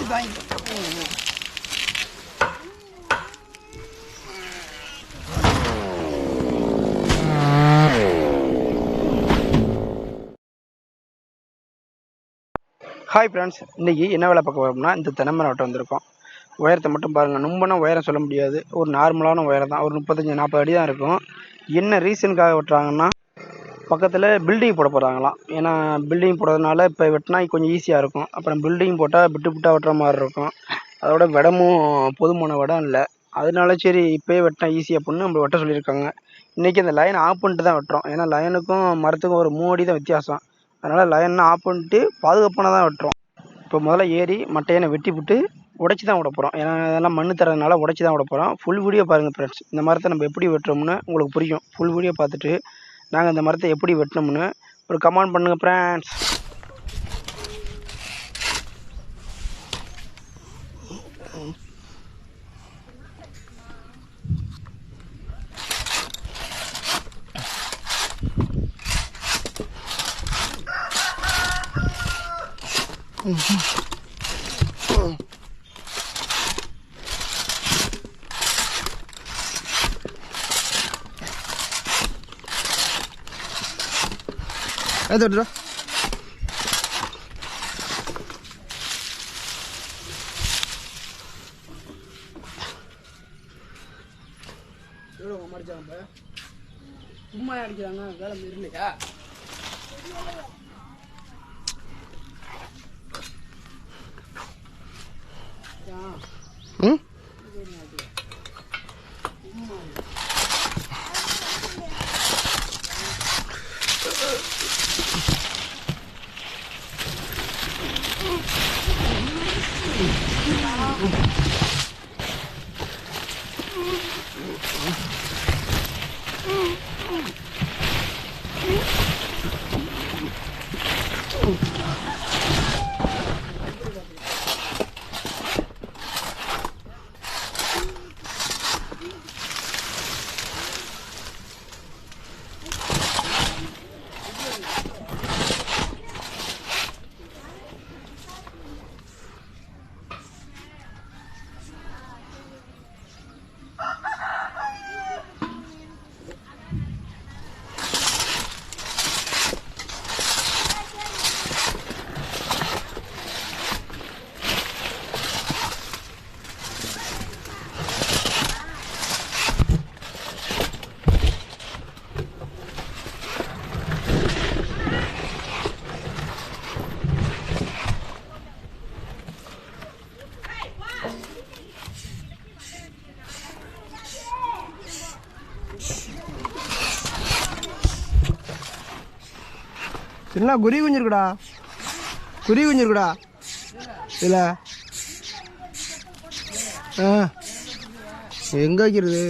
Hi friends, இன்றைக்கி என்ன வேலை பார்க்க போகிறோம்னா இந்த தென்னைமரம் வந்திருக்கோம். உயரத்தை மட்டும் பாருங்கள். ரொம்பனா உயரம் சொல்ல முடியாது, ஒரு நார்மலான உயரம் தான், ஒரு 35-40 அடி தான் இருக்கும். என்ன ரீசனுக்காக வெட்டுறாங்கன்னா, பக்கத்தில் பில்டிங் போட போகிறாங்களாம். ஏன்னா பில்டிங் போடுறதுனால இப்போ வெட்டினா கொஞ்சம் ஈஸியாக இருக்கும். அப்புறம் பில்டிங் போட்டால் விட்டு வெட்டுற மாதிரி இருக்கும். அதோட விடமும் போதுமான விடம் இல்லை. அதனால சரி இப்போயே வெட்டினா ஈஸியாக பண்ணு நம்ம வெட்ட சொல்லியிருக்காங்க. இன்றைக்கி அந்த லைனை ஆஃப் பண்ணிட்டு தான் வெட்டுறோம். ஏன்னா லைனுக்கும் மரத்துக்கும் ஒரு 3 அடி தான் வித்தியாசம். அதனால் லைனை ஆஃப் பண்ணிட்டு பாதுகாப்பான தான் வெட்டுறோம். இப்போ முதல்ல ஏறி மட்டையனை வெட்டி விட்டு உடச்சி தான் விட போகிறோம். ஏன்னா அதெல்லாம் மண் தரதுனால உடச்சி தான் விட போகிறோம். ஃபுல் வீடியோ பாருங்கள் ஃப்ரெண்ட்ஸ். இந்த மரத்தை நம்ம எப்படி வெட்டுறோம்னு உங்களுக்கு புரியும். ஃபுல் வீடியோ பார்த்துட்டு நாங்கள் இந்த மரத்தை எப்படி வெட்டினோம்னு ஒரு கமெண்ட் பண்ணுங்கள் ஃப்ரெண்ட்ஸ். எவ்வளோ மடிச்சாங்க சும்மா அடிக்கிறாங்க, வேலை இல்லையா? என்ன குருவி குஞ்சிருக்குடா, குருவி குஞ்சிருக்குடா இல்லை? எங்கே வைக்கிறது?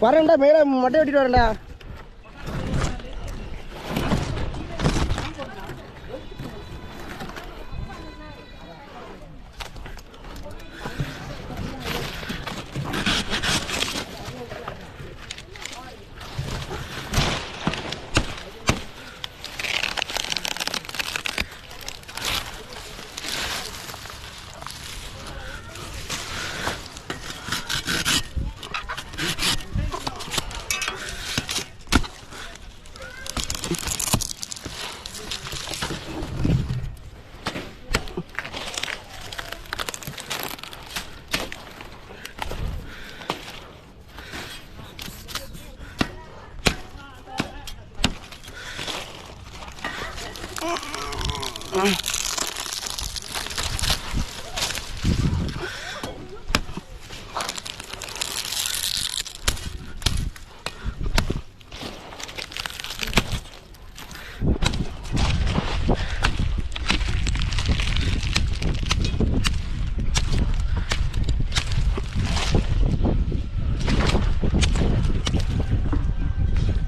வரேன்டா, மேலே மட்டை வெட்டிட்டு வரேன்டா.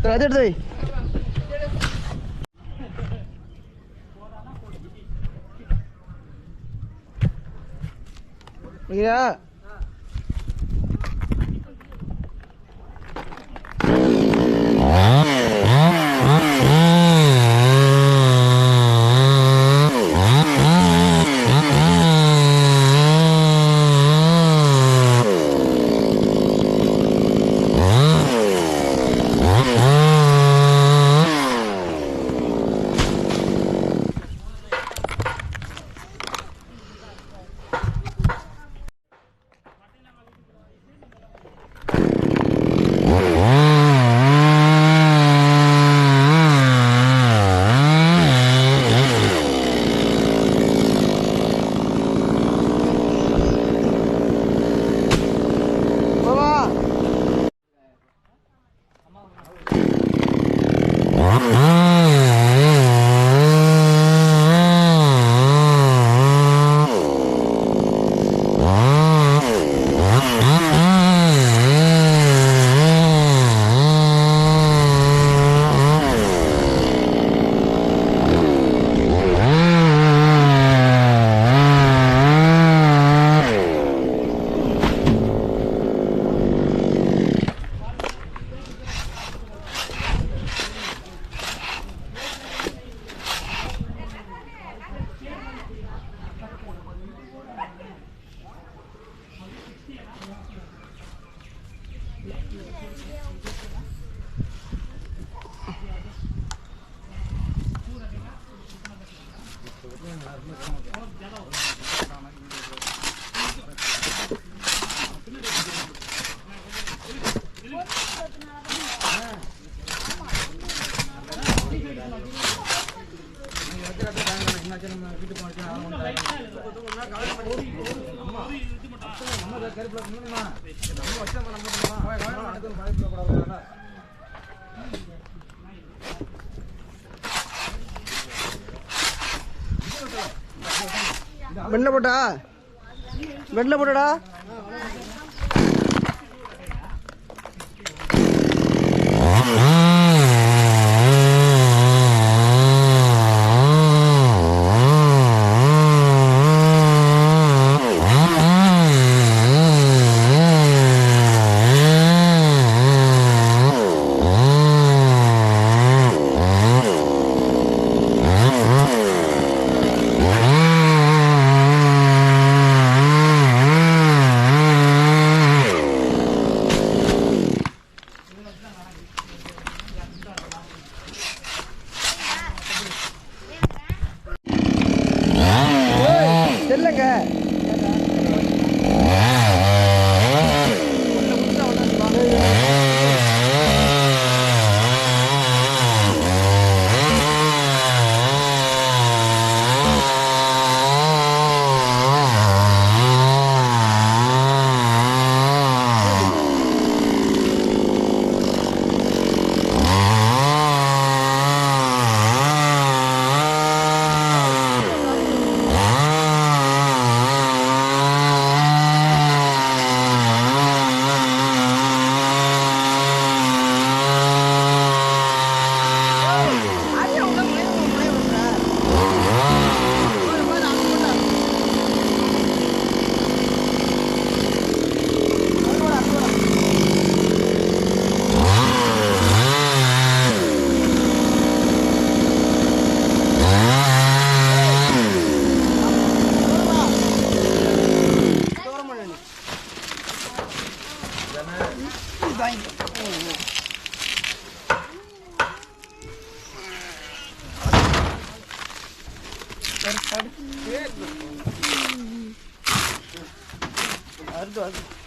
அது எடுத்து வை. ஐயா வெண்ண போட்டா வெண்ண போட்டடா. செல்லுங்க அடுத்து